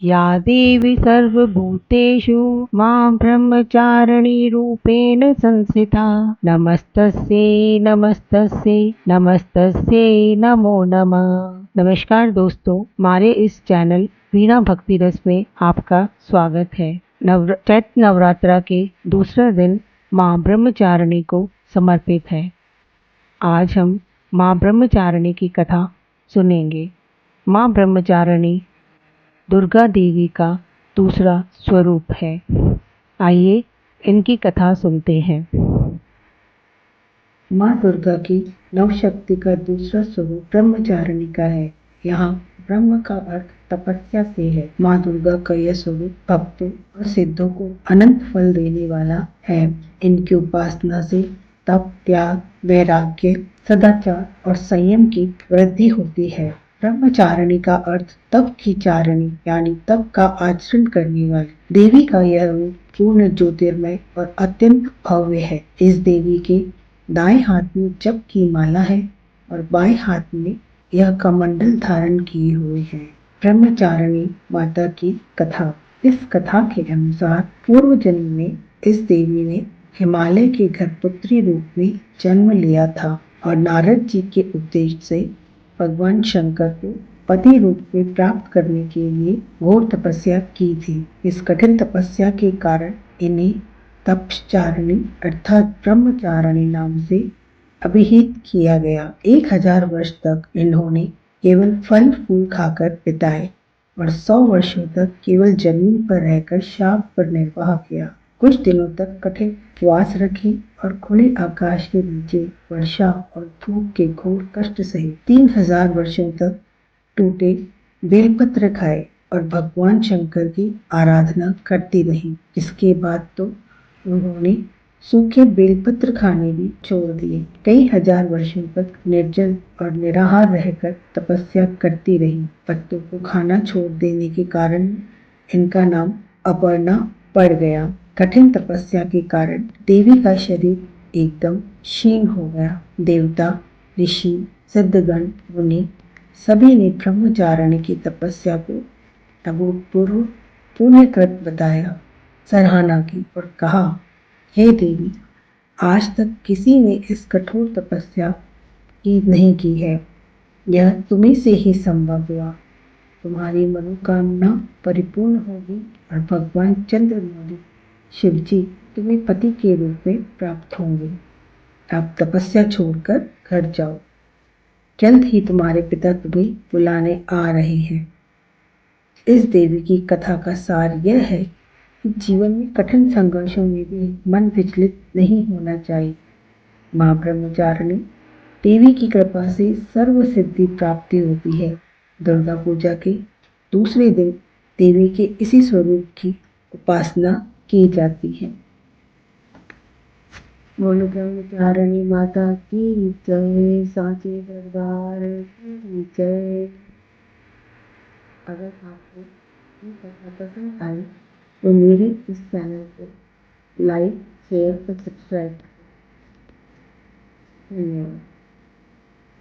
या देवी सर्वभूतेषु मां ब्रह्मचारिणी रूपेण संस्थिता नमस्तस्यै नमस्तस्यै नमस्तस्यै नमो नमः। नमस्कार दोस्तों, हमारे इस चैनल वीणा भक्ति रस में आपका स्वागत है। चैत्र नवरात्रा के दूसरा दिन मां ब्रह्मचारिणी को समर्पित है। आज हम मां ब्रह्मचारिणी की कथा सुनेंगे। मां ब्रह्मचारिणी दुर्गा देवी का दूसरा स्वरूप है। आइए इनकी कथा सुनते हैं। मां दुर्गा की नवशक्ति का दूसरा स्वरूप ब्रह्मचारिणी का है। यहाँ ब्रह्म का अर्थ तपस्या से है। मां दुर्गा का यह स्वरूप भक्तों और सिद्धों को अनंत फल देने वाला है। इनकी उपासना से तप, त्याग, वैराग्य, सदाचार और संयम की वृद्धि होती है। ब्रह्मचारिणी का अर्थ तप की चारिणी यानी तप का आचरण करने वाली। देवी का यह रूप पूर्ण ज्योतिर्मय और अत्यंत भव्य है। इस देवी के दाएं हाथ में जप की माला है और बाएं हाथ में यह कमंडल धारण किए हुए है। ब्रह्मचारिणी माता की कथा। इस कथा के अनुसार पूर्व जन्म में इस देवी ने हिमालय के घर पुत्री रूप में जन्म लिया था और नारद जी के उपदेश से भगवान शंकर को पति रूप में प्राप्त करने के लिए घोर तपस्या की थी। इस कठिन तपस्या के कारण इन्हें तपश्चारिणी अर्थात ब्रह्मचारिणी नाम से अभिहित किया गया। 1000 वर्ष तक इन्होंने केवल फल फूल खाकर बिताए और 100 वर्षों तक केवल जमीन पर रहकर शाप पर निर्वाह किया। कुछ दिनों तक कठिन उपवास रखे और खुले आकाश के नीचे वर्षा और धूप के घोर कष्ट सहे। 3000 वर्षों तक टूटे बेलपत्र खाए और भगवान शंकर की आराधना करती रही। इसके बाद तो उन्होंने सूखे बेलपत्र खाने भी छोड़ दिए। कई हजार वर्षों तक निर्जल और निराहार रहकर तपस्या करती रही। पत्तों को खाना छोड़ देने के कारण इनका नाम अपर्णा पड़ गया। कठिन तपस्या के कारण देवी का शरीर एकदम क्षीण हो गया। देवता, ऋषि, सिद्धगण, मुनि सभी ने ब्रह्मचारिणी की तपस्या को अभूतपूर्व पुण्यकृत बताया, सराहना की और कहा, हे देवी, आज तक किसी ने इस कठोर तपस्या की नहीं की है। यह तुम्हीं से ही संभव हुआ। तुम्हारी मनोकामना परिपूर्ण होगी और भगवान चंद्रमौली शिवजी तुम्हें पति के रूप में प्राप्त होंगे। अब तपस्या छोड़कर घर जाओ। जल्द ही तुम्हारे पिता तुम्हें बुलाने आ रहे हैं। इस देवी की कथा का सार यह है कि जीवन में कठिन संघर्षों में भी मन विचलित नहीं होना चाहिए। मां ब्रह्मचारिणी देवी की कृपा से सर्व सिद्धि प्राप्ति होती है। दुर्गा पूजा के दूसरे दिन देवी के इसी स्वरूप की उपासना की जाती है। बोलो ब्रह्मचारिणी माता की जय, सांची दरबार की जय। अगर आपको ये कथा पसंद आई तो मेरे इस चैनल को लाइक, शेयर और सब्सक्राइब करें। धन्यवाद।